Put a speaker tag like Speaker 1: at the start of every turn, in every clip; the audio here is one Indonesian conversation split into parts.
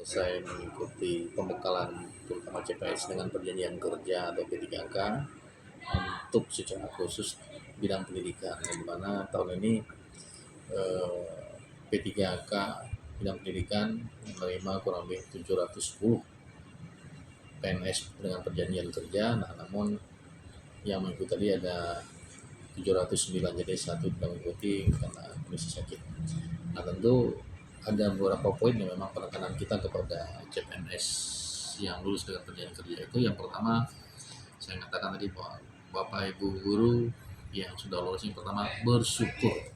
Speaker 1: Selesai mengikuti pembekalan terutama CPNS dengan perjanjian kerja atau P3K untuk secara khusus bidang pendidikan, yang dimana tahun ini P3K bidang pendidikan menerima kurang lebih 710 PNS dengan perjanjian kerja. Nah, namun yang mengikuti tadi ada 709, jadi satu tidak mengikuti karena kondisi sakit. Nah, tentu ada beberapa poin yang memang penekanan kita kepada CPNS yang lulus dengan perjanjian kerja itu. Yang pertama, saya katakan tadi bahwa Bapak Ibu guru yang sudah lulus, yang pertama bersyukur.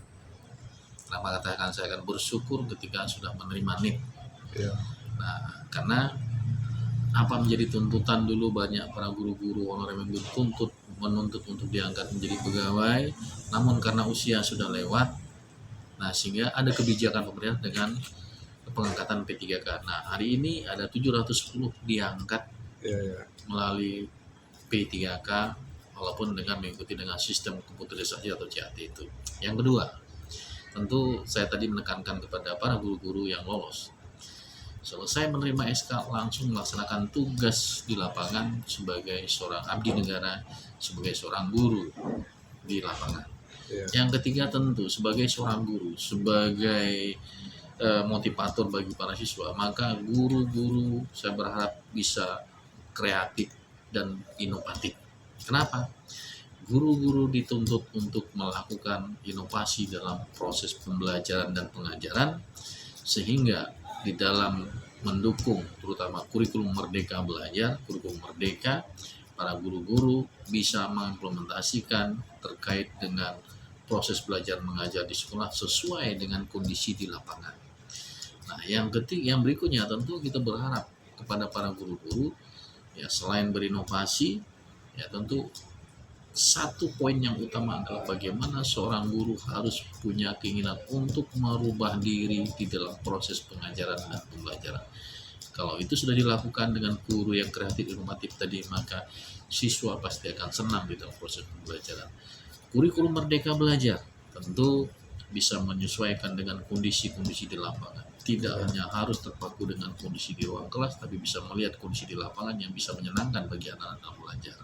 Speaker 1: Kenapa katakan saya akan bersyukur ketika sudah menerima NIP?
Speaker 2: Ya.
Speaker 1: Nah, karena apa menjadi tuntutan dulu banyak para guru-guru honorer yang menuntut untuk diangkat menjadi pegawai, namun karena usia sudah lewat, nah sehingga ada kebijakan pemerintah dengan pengangkatan P3K. Nah, hari ini ada 710 diangkat melalui P3K walaupun dengan mengikuti dengan sistem komputerisasi atau CAT itu. Yang kedua, tentu saya tadi menekankan kepada para guru-guru yang lolos. Selesai menerima SK langsung melaksanakan tugas di lapangan sebagai seorang abdi negara, sebagai seorang guru di lapangan. Yang ketiga, tentu sebagai seorang guru, sebagai motivator bagi para siswa, maka guru-guru saya berharap bisa kreatif dan inovatif. Kenapa? Guru-guru dituntut untuk melakukan inovasi dalam proses pembelajaran dan pengajaran, sehingga di dalam mendukung terutama kurikulum Merdeka Belajar, kurikulum Merdeka, para guru-guru bisa mengimplementasikan terkait dengan proses belajar mengajar di sekolah sesuai dengan kondisi di lapangan. Nah, yang berikutnya tentu kita berharap kepada para guru-guru ya, selain berinovasi, ya tentu satu poin yang utama adalah bagaimana seorang guru harus punya keinginan untuk merubah diri di dalam proses pengajaran dan pembelajaran. Kalau itu sudah dilakukan dengan guru yang kreatif inovatif tadi, maka siswa pasti akan senang di dalam proses pembelajaran. Kurikulum Merdeka Belajar tentu bisa menyesuaikan dengan kondisi-kondisi di lapangan. Tidak hanya harus terpaku dengan kondisi di ruang kelas, tapi bisa melihat kondisi di lapangan yang bisa menyenangkan bagi anak-anak belajar.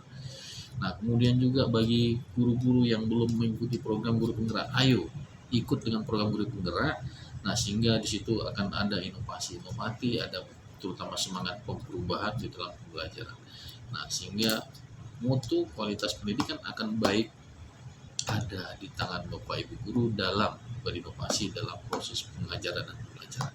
Speaker 1: Nah, kemudian juga bagi guru-guru yang belum mengikuti program guru penggerak, ayo ikut dengan program guru penggerak. Nah, sehingga di situ akan ada inovasi, ada terutama semangat perubahan di dalam pembelajaran. Nah, sehingga mutu kualitas pendidikan akan baik ada di tangan Bapak Ibu guru dalam berinovasi dalam proses pengajaran dan pembelajaran.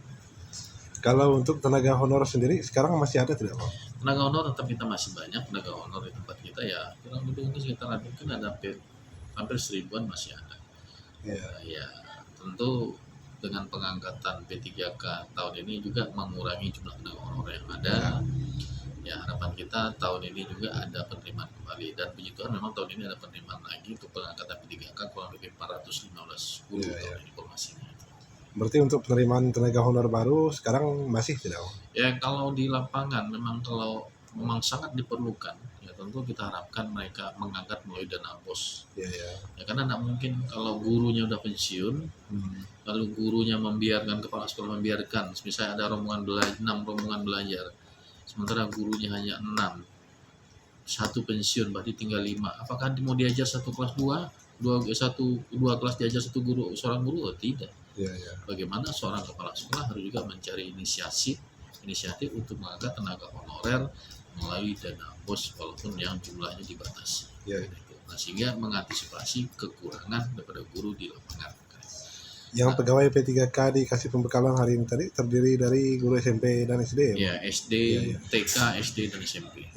Speaker 2: Kalau untuk tenaga honor sendiri sekarang masih ada tidak, Pak?
Speaker 1: Tenaga honor tetap kita masih banyak. Tenaga honor di tempat kita ya kurang lebih mungkin sekitar mungkin ada hampir 1000-an masih ada. Ya tentu dengan pengangkatan P3K tahun ini juga mengurangi jumlah tenaga honor yang ada. Ya, harapan kita tahun ini juga ada penerimaan kembali, dan puji Tuhan memang tahun ini ada penerimaan lagi untuk pengangkatan P3K kurang lebih 415 guru tahun ini informasinya.
Speaker 2: Berarti untuk penerimaan tenaga honor baru sekarang masih tidak?
Speaker 1: Ya, kalau di lapangan kalau memang sangat diperlukan, ya tentu kita harapkan mereka mengangkat melalui dana BOS. Ya, karena tidak mungkin kalau gurunya udah pensiun, lalu gurunya membiarkan, kepala sekolah membiarkan, misalnya ada 6 rombongan belajar, sementara gurunya hanya 6, satu pensiun berarti tinggal 5. Apakah mau diajar satu kelas dua kelas diajar satu guru, seorang guru? Tidak. Bagaimana seorang kepala sekolah harus juga mencari inisiatif untuk mengangkat tenaga honorer melalui dana BOS walaupun yang jumlahnya dibatasi. Nah, sehingga mengantisipasi kekurangan daripada guru di lapangan.
Speaker 2: Yang pegawai P3K dikasih pembekalan hari ini tadi terdiri dari guru SMP dan SD
Speaker 1: ya? SD, TK, SD dan SMP.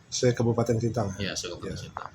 Speaker 2: Se-Kabupaten Sintang.
Speaker 1: Ya, se-Kabupaten Sintang.